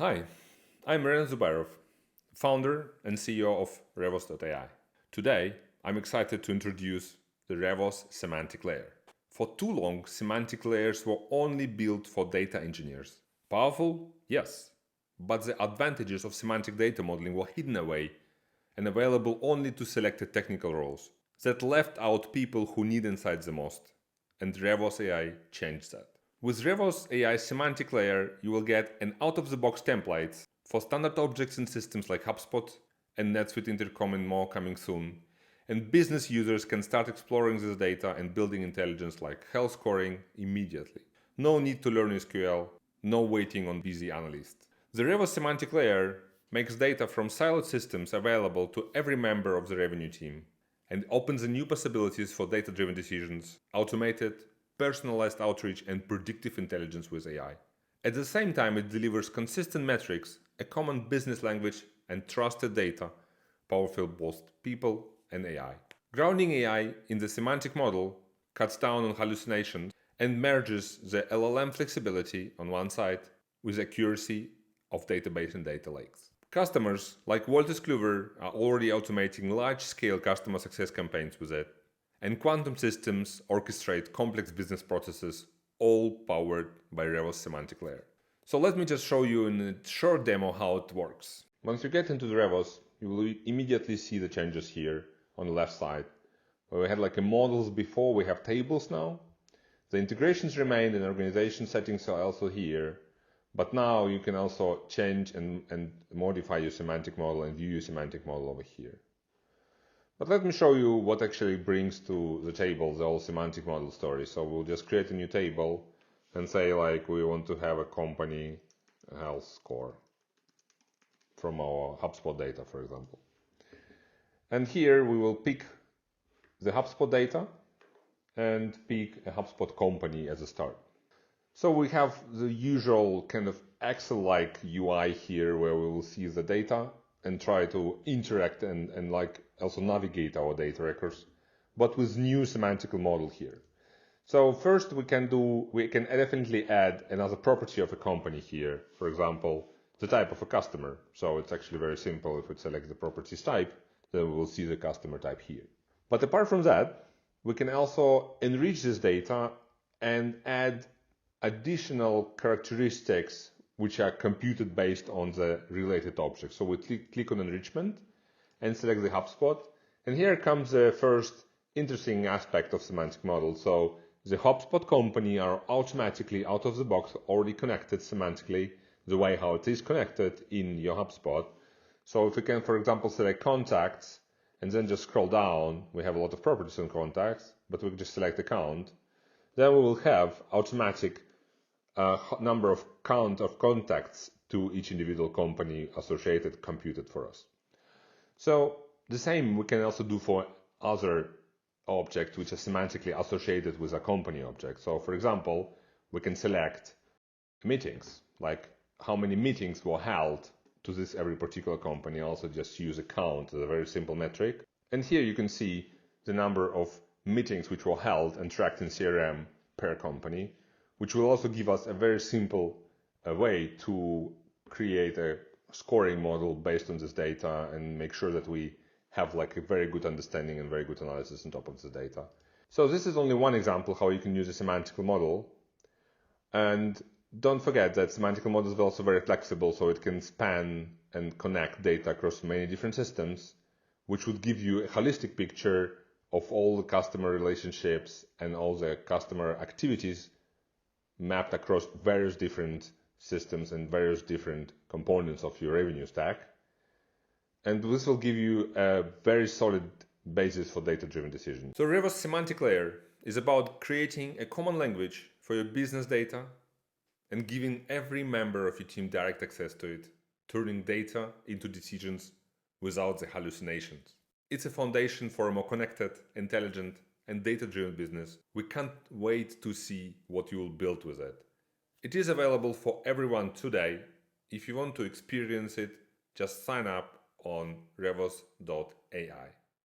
Hi, I'm Ren Zubairov, founder and CEO of RevOS.ai. Today, I'm excited to introduce the RevOS Semantic Layer. For too long, semantic layers were only built for data engineers. Powerful? Yes. But the advantages of semantic data modeling were hidden away and available only to selected technical roles. That left out people who need insights the most. And RevOS AI changed that. With RevOS AI semantic layer, you will get an out-of-the-box template for standard objects in systems like HubSpot and NetSuite Intercom and more coming soon. And business users can start exploring this data and building intelligence like health scoring immediately. No need to learn SQL, no waiting on busy analysts. The RevOS semantic layer makes data from siloed systems available to every member of the revenue team and opens the new possibilities for data-driven decisions, automated, personalized outreach, and predictive intelligence with AI. At the same time, it delivers consistent metrics, a common business language, and trusted data, powerful both people and AI. Grounding AI in the semantic model cuts down on hallucinations and merges the LLM flexibility on one side with accuracy of database and data lakes. Customers like Wolters Kluwer are already automating large-scale customer success campaigns with it, and quantum systems orchestrate complex business processes, all powered by RevOS semantic layer. So let me just show you in a short demo how it works. Once you get into the RevOS, you will immediately see the changes here on the left side. Where we had like a models before, we have tables now. The integrations remain and organization settings are also here. But now you can also change and modify your semantic model and view your semantic model over here. But let me show you what actually brings to the table the whole semantic model story. So we'll just create a new table and say like we want to have a company health score from our HubSpot data, for example. And here we will pick the HubSpot data and pick a HubSpot company as a start. So we have the usual kind of Excel-like UI here where we will see the data and try to interact and like also navigate our data records, but with new semantical model here. So first we can definitely add another property of a company here. For example, the type of a customer. So it's actually very simple. If we select the properties type, then we will see the customer type here. But apart from that, we can also enrich this data and add additional characteristics which are computed based on the related objects. So we click on enrichment and select the HubSpot. And here comes the first interesting aspect of semantic model. So the HubSpot company are automatically out of the box already connected semantically the way how it is connected in your HubSpot. So if we can, for example, select contacts and then just scroll down, we have a lot of properties on contacts, but we can just select account. Then we will have automatic number of count of contacts to each individual company associated computed for us. So the same we can also do for other objects which are semantically associated with a company object. So for example, we can select meetings, like how many meetings were held to this every particular company. Also just use a count as a very simple metric. And here you can see the number of meetings which were held and tracked in CRM per company, which will also give us a very simple way to create a scoring model based on this data and make sure that we have like a very good understanding and very good analysis on top of the data. So this is only one example how you can use a semantical model. And don't forget that semantical models are also very flexible, so it can span and connect data across many different systems, which would give you a holistic picture of all the customer relationships and all the customer activities mapped across various different systems and various different components of your revenue stack. And this will give you a very solid basis for data-driven decisions. So RevOS semantic layer is about creating a common language for your business data and giving every member of your team direct access to it, turning data into decisions without the hallucinations. It's a foundation for a more connected, intelligent, and data-driven business. We can't wait to see what you will build with it. It is available for everyone today. If you want to experience it, just sign up on RevOS.ai.